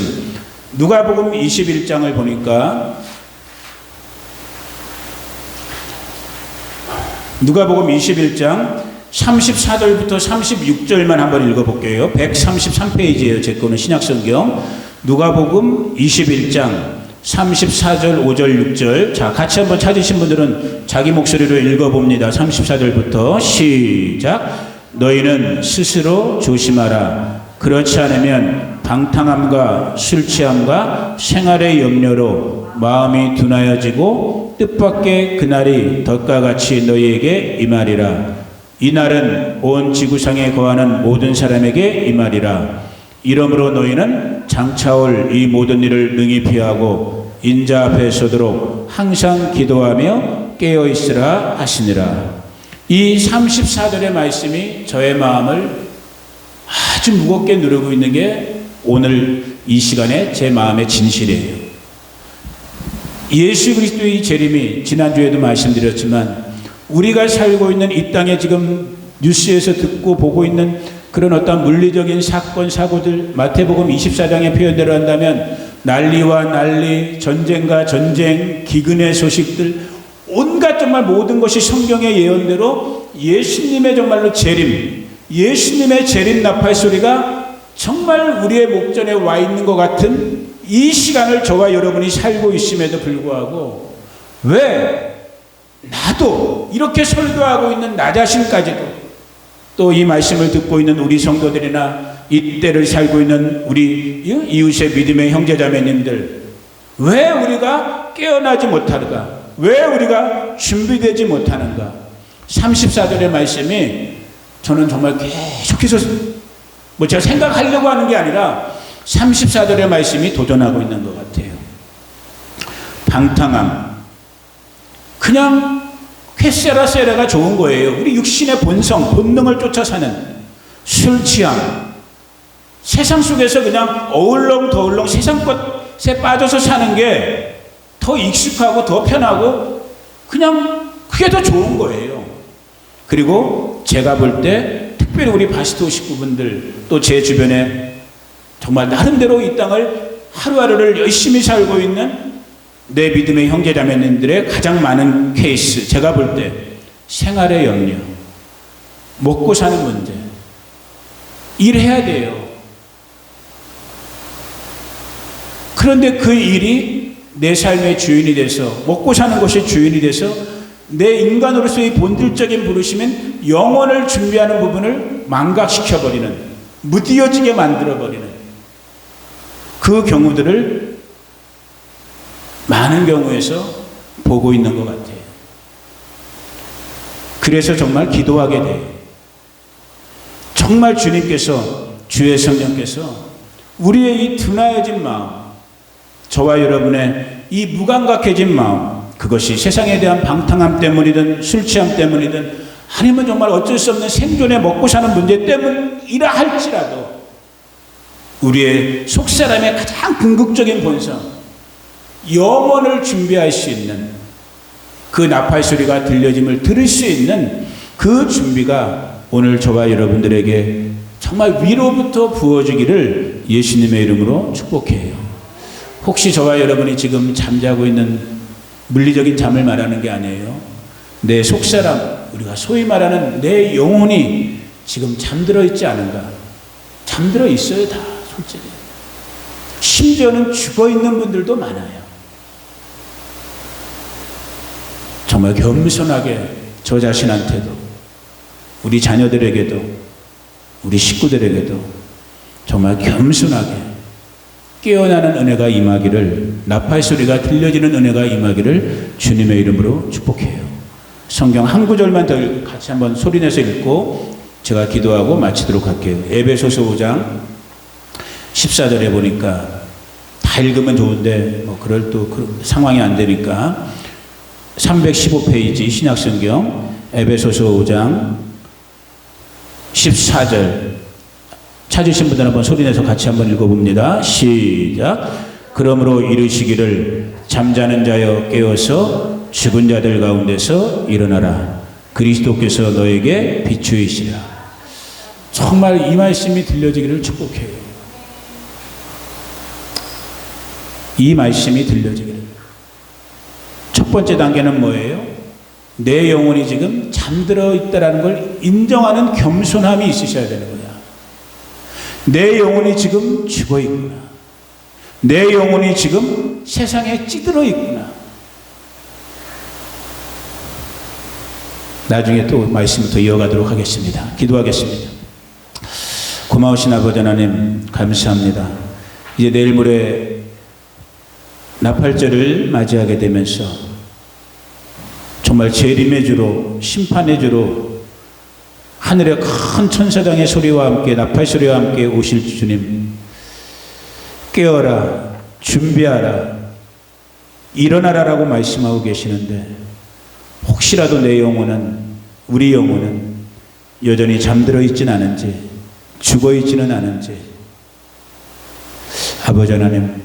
누가복음 21장을 보니까 누가복음 21장 34절부터 36절만 한번 읽어볼게요. 133페이지예요. 제 거는 신약성경 누가복음 21장 34절 5절 6절 자 같이 한번 찾으신 분들은 자기 목소리로 읽어봅니다. 34절부터 시작. 너희는 스스로 조심하라. 그렇지 않으면 방탕함과 술취함과 생활의 염려로 마음이 둔하여지고 뜻밖의 그날이 덫과 같이 너희에게 임하리라. 이 날은 온 지구상에 거하는 모든 사람에게 임하리라. 이러므로 너희는 장차올 이 모든 일을 능히 피하고 인자 앞에 서도록 항상 기도하며 깨어 있으라 하시니라. 이 34절의 말씀이 저의 마음을 아주 무겁게 누르고 있는 게 오늘 이 시간에 제 마음의 진실이에요. 예수 그리스도의 재림이 지난주에도 말씀드렸지만 우리가 살고 있는 이 땅에 지금 뉴스에서 듣고 보고 있는 그런 어떤 물리적인 사건 사고들, 마태복음 24장의 표현대로 한다면 난리와 난리, 전쟁과 전쟁, 기근의 소식들, 온갖 정말 모든 것이 성경의 예언대로 예수님의 정말로 재림, 예수님의 재림 나팔 소리가 정말 우리의 목전에 와 있는 것 같은 이 시간을 저와 여러분이 살고 있음에도 불구하고 왜 나도 이렇게 설교하고 있는 나 자신까지도 또 이 말씀을 듣고 있는 우리 성도들이나 이때를 살고 있는 우리 이웃의 믿음의 형제자매님들, 왜 우리가 깨어나지 못하는가? 왜 우리가 준비되지 못하는가? 34절의 말씀이 저는 정말 계속해서 제가 생각하려고 하는 게 아니라 34절의 말씀이 도전하고 있는 것 같아요. 방탕함, 그냥 쾌세라세라가 좋은 거예요. 우리 육신의 본성, 본능을 쫓아 사는 술 취함, 세상 속에서 그냥 어울렁더울렁 세상 것에 빠져서 사는 게 더 익숙하고 더 편하고 그냥 그게 더 좋은 거예요. 그리고 제가 볼 때 특별히 우리 바스토 식구분들 또 제 주변에 정말 나름대로 이 땅을 하루하루를 열심히 살고 있는 내 믿음의 형제자매님들의 가장 많은 케이스, 제가 볼 때 생활의 염려, 먹고 사는 문제, 일해야 돼요. 그런데 그 일이 내 삶의 주인이 돼서, 먹고 사는 것이 주인이 돼서 내 인간으로서의 본질적인 부르심인 영혼을 준비하는 부분을 망각시켜버리는, 무디어지게 만들어버리는 그 경우들을 많은 경우에서 보고 있는 것 같아요. 그래서 정말 기도하게 돼요. 정말 주님께서, 주의 성령께서 우리의 이 둔하여진 마음, 저와 여러분의 이 무감각해진 마음, 그것이 세상에 대한 방탕함 때문이든 술 취함 때문이든 아니면 정말 어쩔 수 없는 생존에 먹고 사는 문제 때문이라 할지라도 우리의 속사람의 가장 궁극적인 본성, 영혼을 준비할 수 있는 그 나팔 소리가 들려짐을 들을 수 있는 그 준비가 오늘 저와 여러분들에게 정말 위로부터 부어지기를 예수님의 이름으로 축복해요. 혹시 저와 여러분이 지금 잠자고 있는 물리적인 잠을 말하는 게 아니에요. 내 속사람, 우리가 소위 말하는 내 영혼이 지금 잠들어 있지 않은가? 잠들어 있어요, 다 솔직히. 심지어는 죽어 있는 분들도 많아요. 정말 겸손하게 저 자신한테도, 우리 자녀들에게도, 우리 식구들에게도 정말 겸손하게 깨어나는 은혜가 임하기를, 나팔 소리가 들려지는 은혜가 임하기를 주님의 이름으로 축복해요. 성경 한 구절만 더 같이 한번 소리내서 읽고 제가 기도하고 마치도록 할게요. 에베소서 5장 14절에 보니까 다 읽으면 좋은데 그럴 또 상황이 안 되니까 315페이지 신약성경 에베소서 5장 14절 찾으신 분들 한번 소리내서 같이 한번 읽어봅니다. 시작. 그러므로 이르시기를 잠자는 자여 깨어서 죽은 자들 가운데서 일어나라. 그리스도께서 너에게 비추이시라. 정말 이 말씀이 들려지기를 축복해요. 이 말씀이 들려지기를. 첫 번째 단계는 뭐예요? 내 영혼이 지금 잠들어 있다는 걸 인정하는 겸손함이 있으셔야 되는 거야. 내 영혼이 지금 죽어 있구나. 내 영혼이 지금 세상에 찌들어 있구나. 나중에 또 말씀을 더 이어가도록 하겠습니다. 기도하겠습니다. 고마우신 아버지 하나님 감사합니다. 이제 내일 모레 나팔절을 맞이하게 되면서 정말 재림의 주로, 심판의 주로 하늘의 큰 천사장의 소리와 함께 나팔 소리와 함께 오실 주님, 깨어라, 준비하라, 일어나라라고 말씀하고 계시는데 혹시라도 내 영혼은, 우리 영혼은 여전히 잠들어 있지는 않은지, 죽어 있지는 않은지, 아버지 하나님,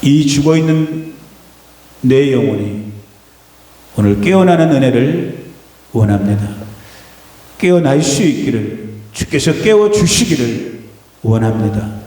이 죽어 있는 내 영혼이 오늘 깨어나는 은혜를 원합니다. 깨어날 수 있기를 주께서 깨워 주시기를 원합니다.